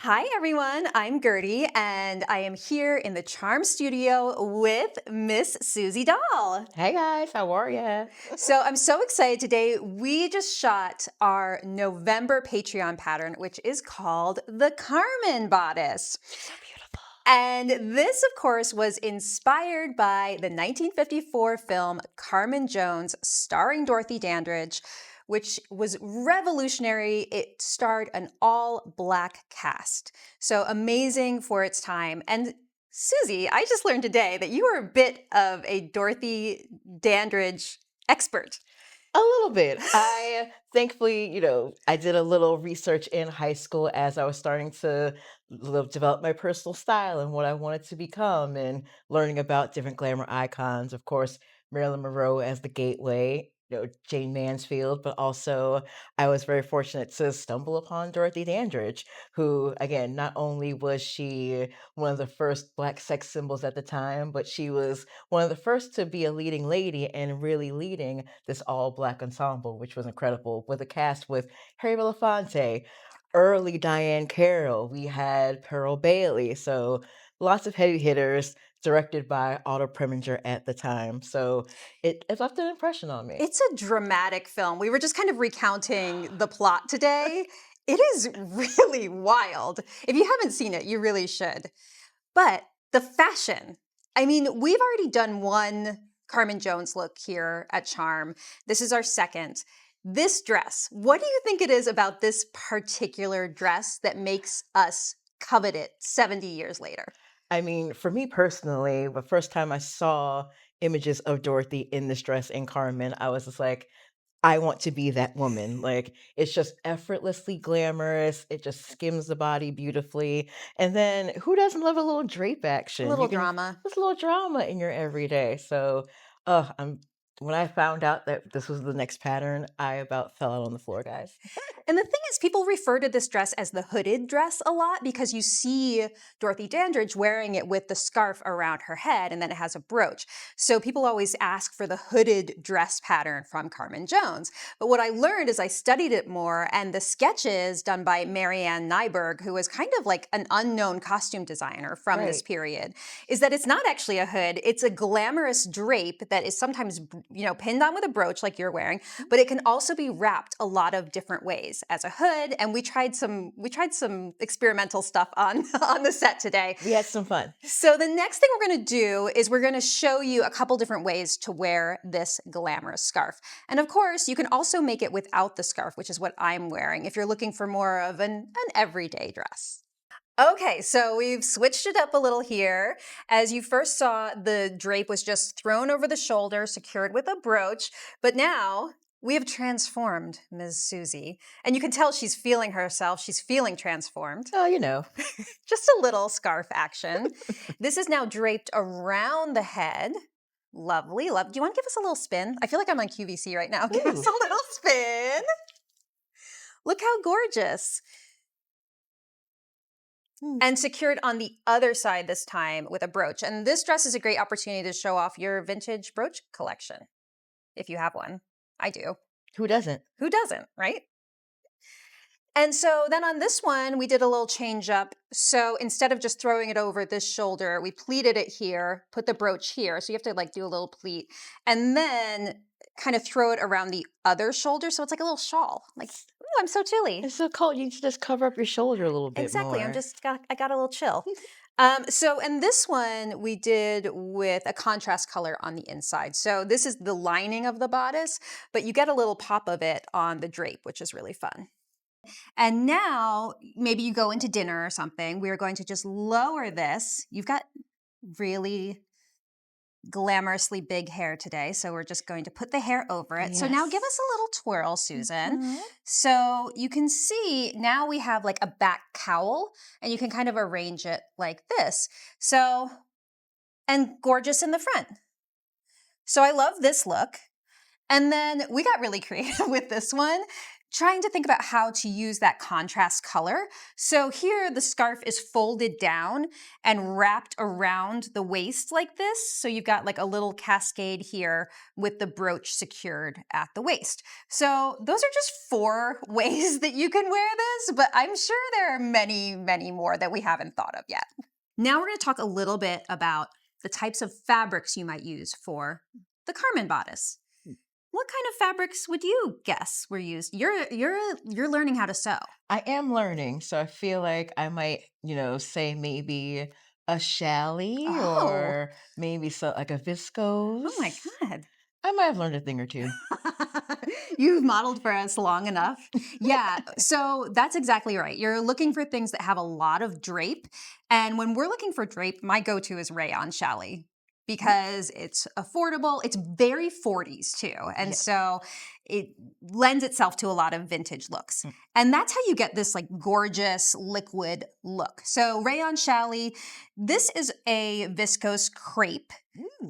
Hi everyone, I'm Gertie and I am here in the Charm Studio with Miss Susie Dahl. Hey guys, how are ya? So I'm so excited today. We just shot our November Patreon pattern, which is called the Carmen Bodice. So beautiful. And this, of course, was inspired by the 1954 film Carmen Jones, starring Dorothy Dandridge, which was revolutionary. It starred an all-black cast. So amazing for its time. And Susie, I just learned today that you are a bit of a Dorothy Dandridge expert. A little bit. I thankfully, I did a little research in high school as I was starting to develop my personal style and what I wanted to become and learning about different glamour icons. Of course, Marilyn Monroe as the gateway, Jane Mansfield, but also I was very fortunate to stumble upon Dorothy Dandridge, who, again, not only was she one of the first Black sex symbols at the time, but she was one of the first to be a leading lady and really leading this all Black ensemble, which was incredible, with a cast with Harry Belafonte, early Diane Carroll. We had Pearl Bailey. So lots of heavy hitters directed by Otto Preminger at the time. So it left an impression on me. It's a dramatic film. We were just kind of recounting the plot today. It is really wild. If you haven't seen it, you really should. But the fashion, I mean, we've already done one Carmen Jones look here at Charm. This is our second. This dress, what do you think it is about this particular dress that makes us covet it 70 years later? I mean, for me personally, the first time I saw images of Dorothy in this dress in Carmen, I was just like, I want to be that woman. Like, it's just effortlessly glamorous. It just skims the body beautifully. And then who doesn't love a little drape A action? little You can drama. There's a little drama in your everyday. So, I'm when I found out that this was the next pattern, I about fell out on the floor, guys. And the thing is, people refer to this dress as the hooded dress a lot because you see Dorothy Dandridge wearing it with the scarf around her head and then it has a brooch. So people always ask for the hooded dress pattern from Carmen Jones. But what I learned is I studied it more, and the sketches done by Marianne Nyberg, who was kind of like an unknown costume designer from this Right. period, is that it's not actually a hood. It's a glamorous drape that is sometimes, pinned on with a brooch like you're wearing, but it can also be wrapped a lot of different ways as a hood. And we tried some experimental stuff on on the set today. We had some fun. So the next thing we're going to do is we're going to show you a couple different ways to wear this glamorous scarf. And of course, you can also make it without the scarf, which is what I'm wearing if you're looking for more of an everyday dress. Okay, so we've switched it up a little here. As you first saw, the drape was just thrown over the shoulder, secured with a brooch, but now we have transformed Ms. Susie. And you can tell she's feeling herself. She's feeling transformed. Oh, Just a little scarf action. This is now draped around the head. Lovely, love. Do you want to give us a little spin? I feel like I'm on QVC right now. Give us Ooh. a little spin. Look how gorgeous. And secured on the other side this time with a brooch. And this dress is a great opportunity to show off your vintage brooch collection, if you have one. I do. Who doesn't? Who doesn't, right? And so then on this one, we did a little change up. So instead of just throwing it over this shoulder, we pleated it here, put the brooch here. So you have to like do a little pleat and then kind of throw it around the other shoulder. So it's like a little shawl. Like, ooh, I'm so chilly. It's so cold. You should just cover up your shoulder a little bit Exactly. more. I got a little chill. And this one we did with a contrast color on the inside. So this is the lining of the bodice, but you get a little pop of it on the drape, which is really fun. And now maybe you go into dinner or something. We're going to just lower this. You've got really glamorously big hair today, so we're just going to put the hair over it. So now give Yes. us a little twirl, Susan. Mhm. So you can see now we have like a back cowl, and you can kind of arrange it like this. So, and gorgeous in the front. So I love this look. And then we got really creative with this one trying to think about how to use that contrast color. So here the scarf is folded down and wrapped around the waist like this. So you've got like a little cascade here with the brooch secured at the waist. So those are just 4 ways that you can wear this, but I'm sure there are many, many more that we haven't thought of yet. Now we're going to talk a little bit about the types of fabrics you might use for the Carmen bodice. What kind of fabrics would you guess were used? You're learning how to sew. I am learning, so I feel like I might, say maybe a challis Oh, or maybe so like a oh my viscose. God. I might have learned a thing or two. You've modeled for us long enough. Yeah, so that's exactly right. You're looking for things that have a lot of drape. And when we're looking for drape, my go to is rayon challis because it's affordable. It's very 40s too. And Yes. so it lends itself to a lot of vintage looks. And that's how you get this like gorgeous liquid look. So rayon challis, this is a viscose crepe.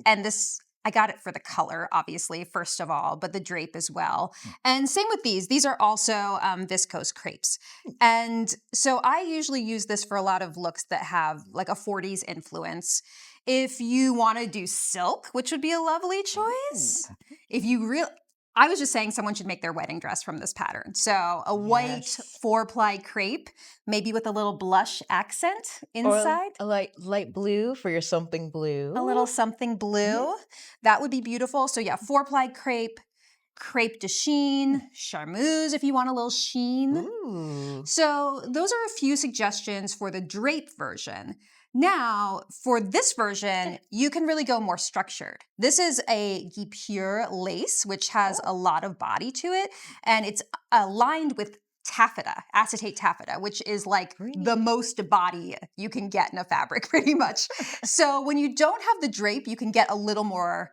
And this I got it for the color, obviously, first of all, but the drape as well. And same with these. These are also viscose crepes. And so I usually use this for a lot of looks that have like a 40s influence. If you want to do silk, which would be a lovely choice. If you really, I was just saying someone should make their wedding dress from this pattern. So a white Yes. 4-ply crepe, maybe with a little blush accent Or inside. a light blue for your something A little blue. something blue. That would be beautiful. So yeah, 4-ply crepe, crepe de chine, charmeuse if you want a little sheen. Ooh. So those are a few suggestions for the drape version. Now, for this version, you can really go more structured. This is a guipure lace, which has a lot of body to it, and it's lined with taffeta, acetate taffeta, which is like the most body you can get in a fabric, pretty much. So when you don't have the drape, you can get a little more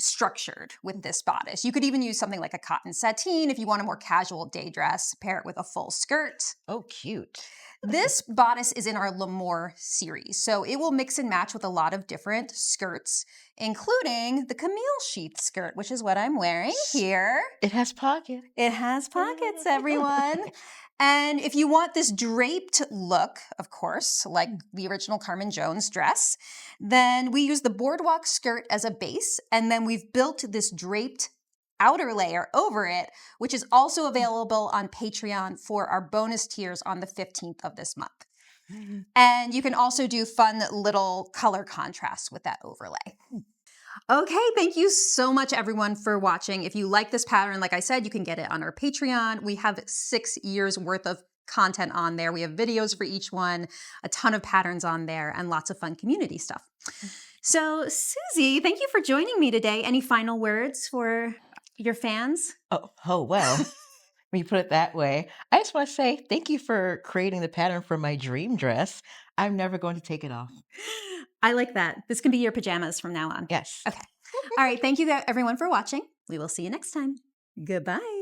structured with this bodice. You could even use something like a cotton sateen if you want a more casual day dress, pair it with a full skirt. Oh, cute. This bodice is in our Lamour series, so it will mix and match with a lot of different skirts, including the Camille sheath skirt, which is what I'm wearing here. It has pockets. It has pockets, everyone. And if you want this draped look, of course, like the original Carmen Jones dress, then we use the boardwalk skirt as a base, and then we've built this draped outer layer over it, which is also available on Patreon for our bonus tiers on the 15th of this month. And you can also do fun little color contrasts with that overlay. Okay, thank you so much, everyone, for watching. If you like this pattern, like I said, you can get it on our Patreon. We have 6 years worth of content on there. We have videos for each one, a ton of patterns on there, and lots of fun community stuff. So, Susie, thank you for joining me today. Any final words for your fans? Oh, well. When you put it that way, I just want to say thank you for creating the pattern for my dream dress. I'm never going to take it off. I like that. This can be your pajamas from now on. Yes. Okay. All right. Thank you, everyone, for watching. We will see you next time. Goodbye.